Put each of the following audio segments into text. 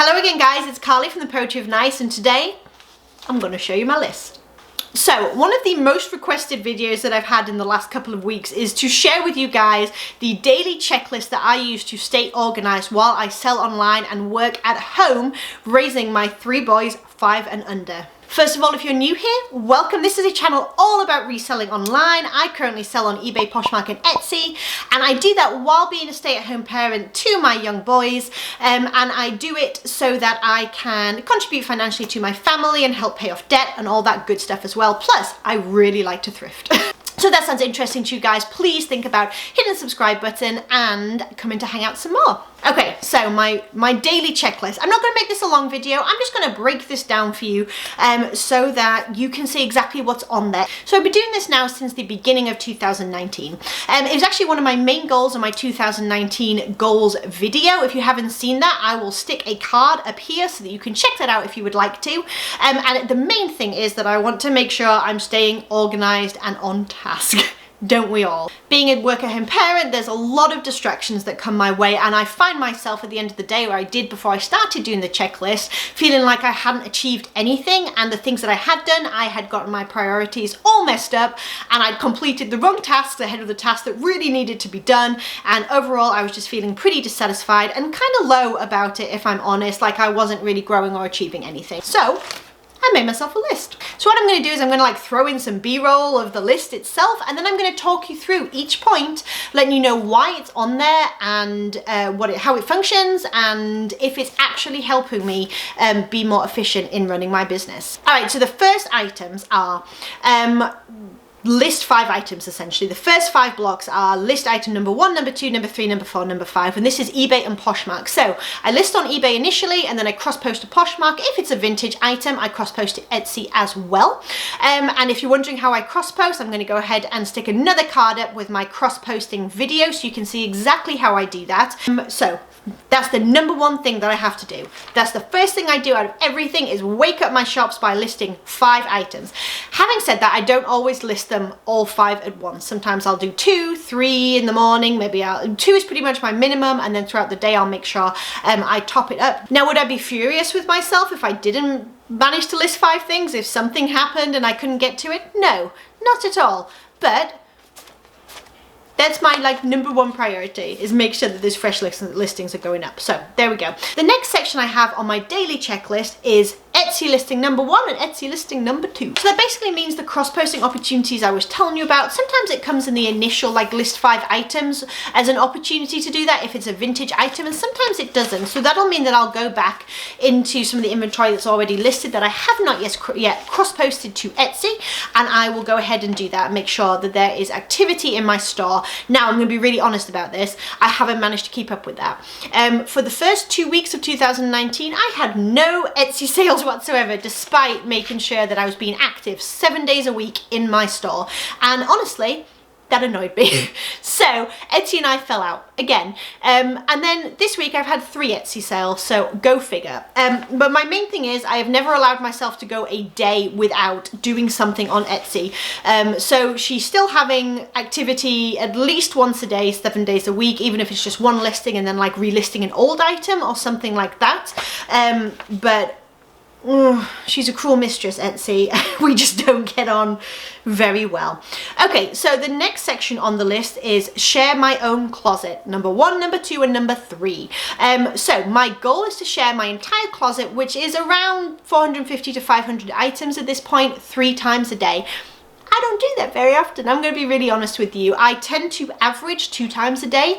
Hello again guys, it's Carly from the Poetry of Nice, and today I'm going to show you my list. So one of the most requested videos that I've had in the last couple of weeks is to share with you guys the daily checklist that I use to stay organized while I sell online and work at home, raising my 3 boys 5 and under. First of all, if you're new here, welcome. This is a channel all about reselling online. I currently sell on eBay, Poshmark and Etsy, and I do that while being a stay-at-home parent to my young boys, and I do it so that I can contribute financially to my family and help pay off debt and all that good stuff as well. Plus, I really like to thrift. So if that sounds interesting to you guys, please think about hitting the subscribe button and coming to hang out some more. Okay, so my daily checklist. I'm not going to make this a long video. I'm just going to break this down for you so that you can see exactly what's on there. So I've been doing this now since the beginning of 2019. It was actually one of my main goals in my 2019 goals video. If you haven't seen that, I will stick a card up here so that you can check that out if you would like to. And the main thing is that I want to make sure I'm staying organized and on task. Don't we all? Being a work-at-home parent, there's a lot of distractions that come my way, and I find myself at the end of the day, where I did before I started doing the checklist, feeling like I hadn't achieved anything, and the things that I had done, I had gotten my priorities all messed up, and I'd completed the wrong tasks ahead of the tasks that really needed to be done, and overall I was just feeling pretty dissatisfied and kind of low about it, if I'm honest, like I wasn't really growing or achieving anything. So I made myself a list. So what I'm going to do is I'm going to throw in some b-roll of the list itself, and then I'm going to talk you through each point, letting you know why it's on there and how it functions, and if it's actually helping me be more efficient in running my business. All right, so the first items are list 5 items essentially. The first 5 blocks are list item number 1, number 2, number 3, number 4, number 5, and this is eBay and Poshmark. So I list on eBay initially, and then I cross-post to Poshmark. If it's a vintage item, I cross-post to Etsy as well. And if you're wondering how I cross-post, I'm going to go ahead and stick another card up with my cross-posting video so you can see exactly how I do that. So that's the number 1 thing that I have to do. That's the first thing I do out of everything, is wake up my shops by listing 5 items. Having said that, I don't always list them all 5 at once. Sometimes I'll do 2, 3 in the morning, maybe 2 is pretty much my minimum, and then throughout the day I'll make sure I top it up. Now, would I be furious with myself if I didn't manage to list 5 things, if something happened and I couldn't get to it? No, not at all. But that's my number 1 priority, is make sure that those fresh listings are going up. So there we go. The next section I have on my daily checklist is Etsy listing number 1 and Etsy listing number 2. So that basically means the cross-posting opportunities I was telling you about. Sometimes it comes in the initial list 5 items as an opportunity to do that if it's a vintage item, and sometimes it doesn't. So that'll mean that I'll go back into some of the inventory that's already listed that I have not yet cross-posted to Etsy, and I will go ahead and do that and make sure that there is activity in my store. Now, I'm going to be really honest about this. I haven't managed to keep up with that. For the first 2 weeks of 2019, I had no Etsy sales whatsoever, despite making sure that I was being active 7 days a week in my store. And honestly, that annoyed me. So Etsy and I fell out again. And then this week I've had 3 Etsy sales, so go figure. But my main thing is I have never allowed myself to go a day without doing something on Etsy. So she's still having activity at least once a day, 7 days a week, even if it's just one listing and then relisting an old item or something like that. But she's a cruel mistress, Etsy. We just don't get on very well. Okay, so the next section on the list is share my own closet. Number 1, number 2, and number 3. So my goal is to share my entire closet, which is around 450 to 500 items at this point, 3 times a day. I don't do that very often. I'm going to be really honest with you. I tend to average 2 times a day,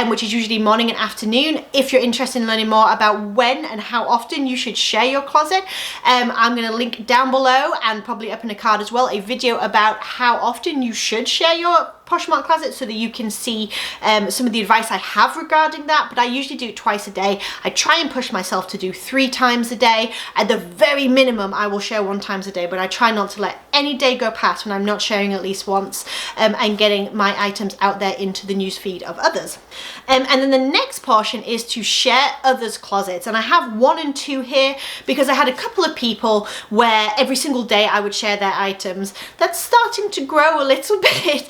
which is usually morning and afternoon. If you're interested in learning more about when and how often you should share your closet, I'm going to link down below, and probably up in a card as well, a video about how often you should share your Poshmark closet so that you can see some of the advice I have regarding that. But I usually do it twice a day. I try and push myself to do 3 times a day. At the very minimum, I will share 1 time a day, but I try not to let any day go past when I'm not sharing at least once and getting my items out there into the newsfeed of others. And then the next portion is to share others' closets. And I have 1 and 2 here because I had a couple of people where every single day I would share their items. That's starting to grow a little bit.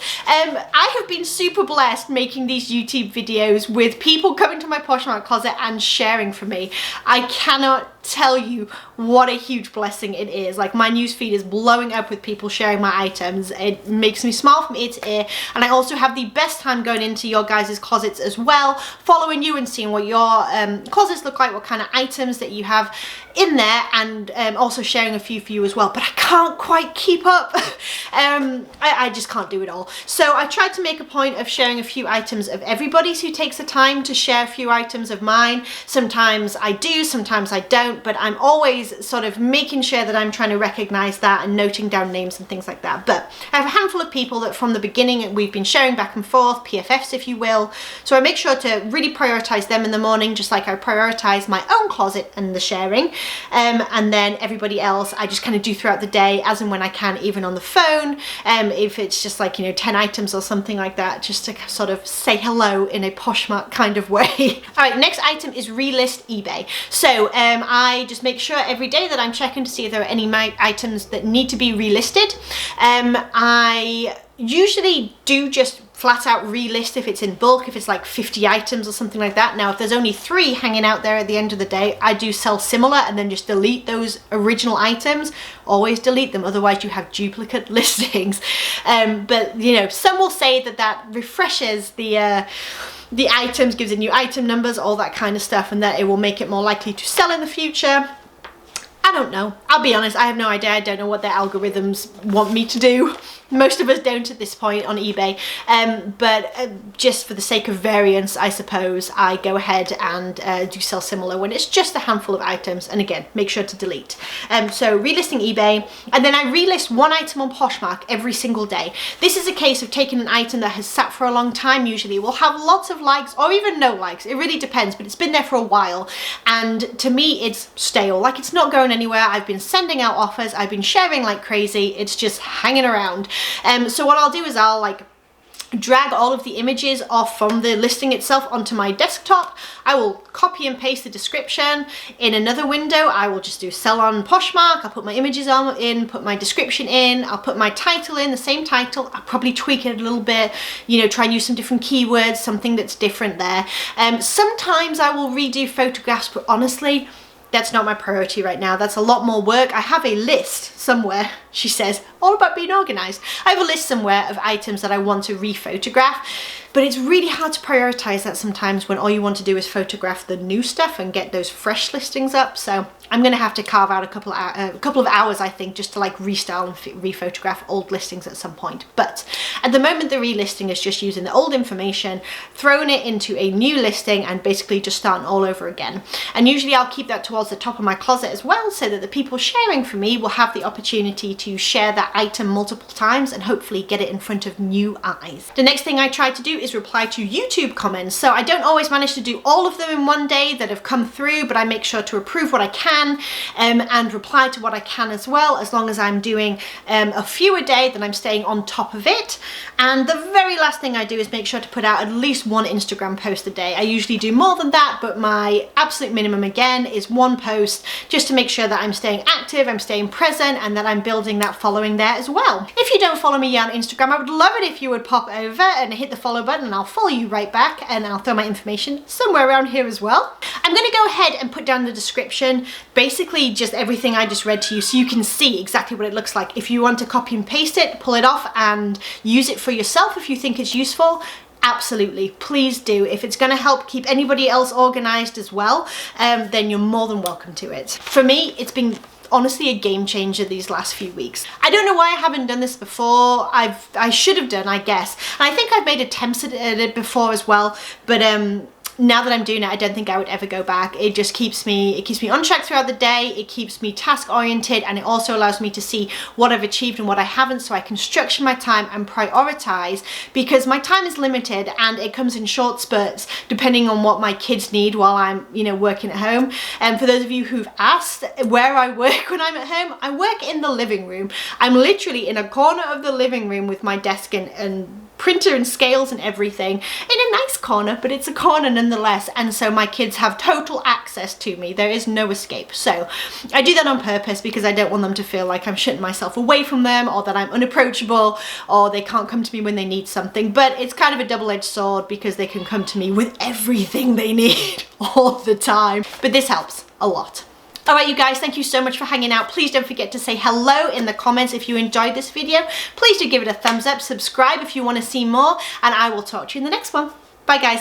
I have been super blessed making these YouTube videos with people coming to my Poshmark closet and sharing from me. I cannot tell you what a huge blessing it is. Like, my newsfeed is blowing up with people sharing my items. It makes me smile from ear to ear, and I also have the best time going into your guys' closets as well, following you and seeing what your closets look like, what kind of items that you have in there, and also sharing a few for you as well. But I can't quite keep up. I just can't do it all. So I tried to make a point of sharing a few items of everybody's who takes the time to share a few items of mine. Sometimes I do, sometimes I don't, but I'm always sort of making sure that I'm trying to recognize that and noting down names and things like that. But I have a handful of people that from the beginning we've been sharing back and forth, PFFs if you will. So I make sure to really prioritize them in the morning, just like I prioritize my own closet and the sharing. And then everybody else I just kind of do throughout the day as and when I can, even on the phone. If it's just like, you know, 10 items or something like that, just to sort of say hello in a Poshmark kind of way. All right, next item is Relist eBay. So I just make sure every day that I'm checking to see if there are any items that need to be relisted. I usually do just flat out relist if it's in bulk, if it's like 50 items or something like that. Now, if there's only 3 hanging out there at the end of the day, I do sell similar and then just delete those original items. Always delete them, otherwise you have duplicate listings. But you know, some will say that that refreshes the items, gives it new item numbers, all that kind of stuff, and that it will make it more likely to sell in the future. I don't know. I'll be honest, I have no idea. I don't know what their algorithms want me to do. Most of us don't at this point on eBay, but just for the sake of variance, I suppose, I go ahead and do sell similar when it's just a handful of items, and again, make sure to delete. So relisting eBay, and then I relist one item on Poshmark every single day. This is a case of taking an item that has sat for a long time. Usually will have lots of likes or even no likes. It really depends, but it's been there for a while, and to me it's stale. Like, it's not going anywhere. I've been sending out offers, I've been sharing like crazy, it's just hanging around. So what I'll do is I'll like drag all of the images off from the listing itself onto my desktop. I will copy and paste the description. In another window, I will just do sell on Poshmark. I'll put my images in, put my description in, I'll put my title in, the same title. I'll probably tweak it a little bit, you know, try and use some different keywords, something that's different there. Sometimes I will redo photographs, but honestly, that's not my priority right now. That's a lot more work. I have a list somewhere, she says, all about being organized. I have a list somewhere of items that I want to rephotograph, but it's really hard to prioritize that sometimes when all you want to do is photograph the new stuff and get those fresh listings up. So I'm gonna have to carve out a couple of hours, I think, just to like restyle and rephotograph old listings at some point. But at the moment, the relisting is just using the old information, throwing it into a new listing, and basically just starting all over again. And usually I'll keep that towards the top of my closet as well, so that the people sharing from me will have the opportunity to share that item multiple times and hopefully get it in front of new eyes. The next thing I try to do is reply to YouTube comments. So I don't always manage to do all of them in one day that have come through, but I make sure to approve what I can and reply to what I can as well, as long as I'm doing a few a day, then I'm staying on top of it. And the very last thing I do is make sure to put out at least one Instagram post a day. I usually do more than that, but my absolute minimum again is one post, just to make sure that I'm staying active, I'm staying present, and that I'm building that following there as well. If you don't follow me yet on Instagram, I would love it if you would pop over and hit the follow button, and I'll follow you right back, and I'll throw my information somewhere around here as well. I'm going to go ahead and put down the description, basically just everything I just read to you, so you can see exactly what it looks like. If you want to copy and paste it, pull it off and use it for yourself if you think it's useful, absolutely, please do. If it's going to help keep anybody else organized as well, then you're more than welcome to it. For me, it's been honestly a game changer these last few weeks. I don't know why I haven't done this before. I should have done, I guess. And I think I've made attempts at it before as well, but now that I'm doing it, I don't think I would ever go back. It just keeps me on track throughout the day. It keeps me task oriented, and it also allows me to see what I've achieved and what I haven't, so I can structure my time and prioritize, because my time is limited and it comes in short spurts depending on what my kids need while I'm, you know, working at home. And for those of you who've asked where I work when I'm at home, I work in the living room. I'm literally in a corner of the living room with my desk and printer and scales and everything in a nice corner, but it's a corner nonetheless, and so my kids have total access to me. There is no escape. So I do that on purpose because I don't want them to feel like I'm shutting myself away from them, or that I'm unapproachable, or they can't come to me when they need something. But it's kind of a double-edged sword because they can come to me with everything they need all the time. But this helps a lot. Alright you guys, thank you so much for hanging out. Please don't forget to say hello in the comments if you enjoyed this video. Please do give it a thumbs up, subscribe if you want to see more, and I will talk to you in the next one. Bye guys.